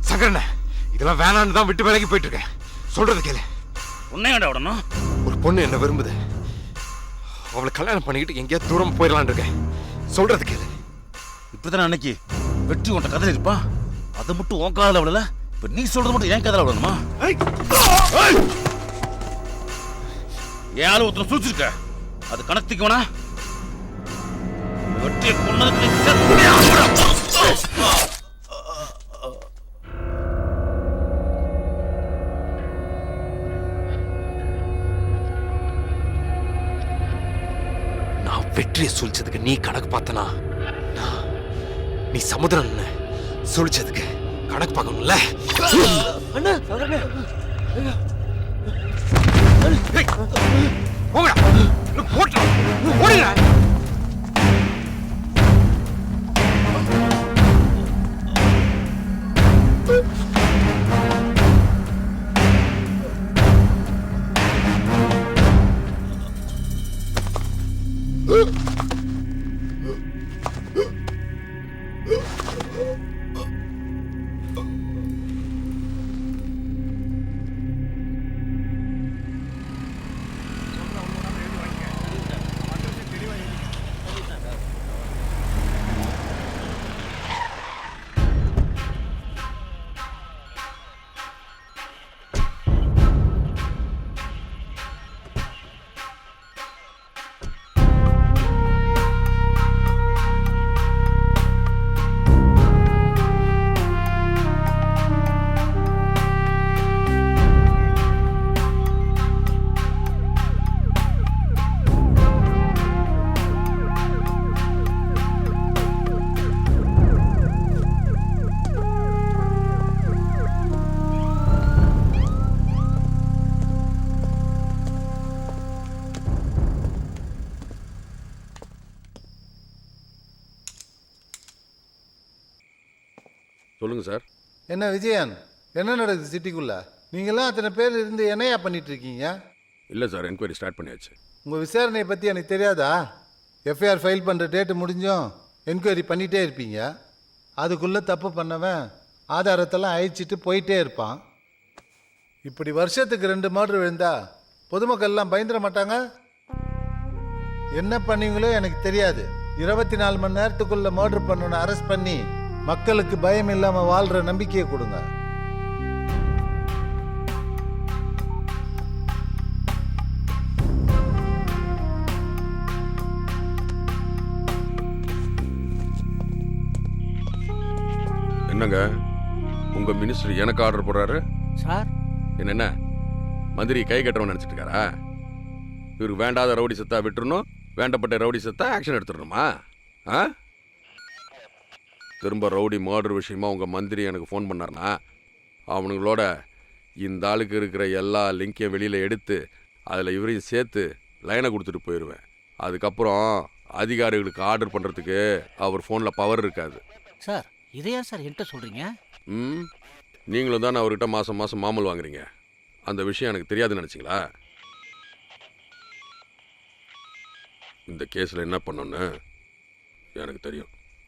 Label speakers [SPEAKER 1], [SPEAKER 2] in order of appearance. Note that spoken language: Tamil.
[SPEAKER 1] சங்கரண்ண, இதெல்லாம் வேணான்னு தான் விட்டு விலகி போயிட்டு இருக்கேன். சொல்றது கேளு.
[SPEAKER 2] உன்னை வேண்டாம் விடணும்.
[SPEAKER 1] ஒரு பொண்ணு என்ன விரும்புது. அவளை கல்யாணம் பண்ணிக்கிட்டு எங்கேயாவது தூரம் போயிடலான் இருக்கேன். சொல்றது கேளு.
[SPEAKER 2] இப்படித்தானே அன்னைக்கு வெற்றி உன்ட்ட கதை இருப்பா. அதை மட்டும் உன் காதல விடல. இப்ப நீ சொல்றது மட்டும் என் கதல விடணுமா? என் ஆளு ஒருத்தர் சூழ்ச்சிருக்க. அது கணத்துக்கு வேணா வெற்றியை கொண்டதுக்கு
[SPEAKER 1] நான் வெற்றியை சொல்லிச்சதுக்கு நீ கணக்கு பார்த்தனா, நீ சமுத்திரம் சொல்லிச்சதுக்கு கணக்கு பார்க்கணும்ல.
[SPEAKER 3] சொல்லுங்க சார்.
[SPEAKER 4] என்ன விஜயன், என்ன நடக்குது சிட்டிக்குள்ள? நீங்களாம் அத்தனை பேர் இருந்து என்னையா பண்ணிட்டு இருக்கீங்க?
[SPEAKER 3] இல்லை சார், என்கொயரி ஸ்டார்ட் பண்ணியாச்சு.
[SPEAKER 4] உங்கள் விசாரணையை பற்றி எனக்கு தெரியாதா? எஃப்ஐஆர் ஃபைல் பண்ணுற டேட்டு முடிஞ்சும் என்கொயரி பண்ணிகிட்டே இருப்பீங்க. அதுக்குள்ளே தப்பு பண்ணவன் ஆதாரத்தெல்லாம் அழிச்சிட்டு போயிட்டே இருப்பான். இப்படி வருஷத்துக்கு 2 மர்டர் விழுந்தா பொதுமக்கள்லாம் பயந்துட மாட்டாங்க? என்ன பண்ணீங்களோ எனக்கு தெரியாது. 24 மணி நேரத்துக்குள்ளே மர்டர் பண்ணணும் அரெஸ்ட் பண்ணி மக்களுக்கு பயம் இல்லாமல் வாழ்கிற நம்பிக்கையை கொடுங்க.
[SPEAKER 3] என்னங்க, உங்க மினிஸ்டர் எனக்கு ஆர்டர் போடுறாரு
[SPEAKER 5] சார்?
[SPEAKER 3] என்ன மந்திரி கை கட்டுறவன் நினைச்சிட்டு இருக்காரா? இவருக்கு வேண்டாத ரவுடி சத்தா விட்டுறணும், வேண்டப்பட்ட ரவுடி சத்தா ஆக்ஷன் எடுத்துடணுமா? திரும்ப ரவுடி மர்டர் விஷயமா உங்க மந்திரி எனக்கு ஃபோன் பண்ணார்னா அவனுங்களோட இந்த ஆளுக்கு இருக்கிற எல்லா லிங்கையும் வெளியில் எடுத்து அதில் இவரையும் சேர்த்து லைனை கொடுத்துட்டு போயிடுவேன். அதுக்கப்புறம் அதிகாரிகளுக்கு ஆர்டர் பண்ணுறதுக்கு அவர் ஃபோனில் பவர் இருக்காது.
[SPEAKER 5] சார், இதையா சார் என்கிட்ட சொல்கிறீங்க?
[SPEAKER 3] நீங்களும் தானே அவர்கிட்ட மாதம் மாதம் மாமல் வாங்குறீங்க. அந்த விஷயம் எனக்கு தெரியாதுன்னு நினச்சிங்களா? இந்த கேஸில் என்ன பண்ணணுன்னு எனக்கு தெரியும்.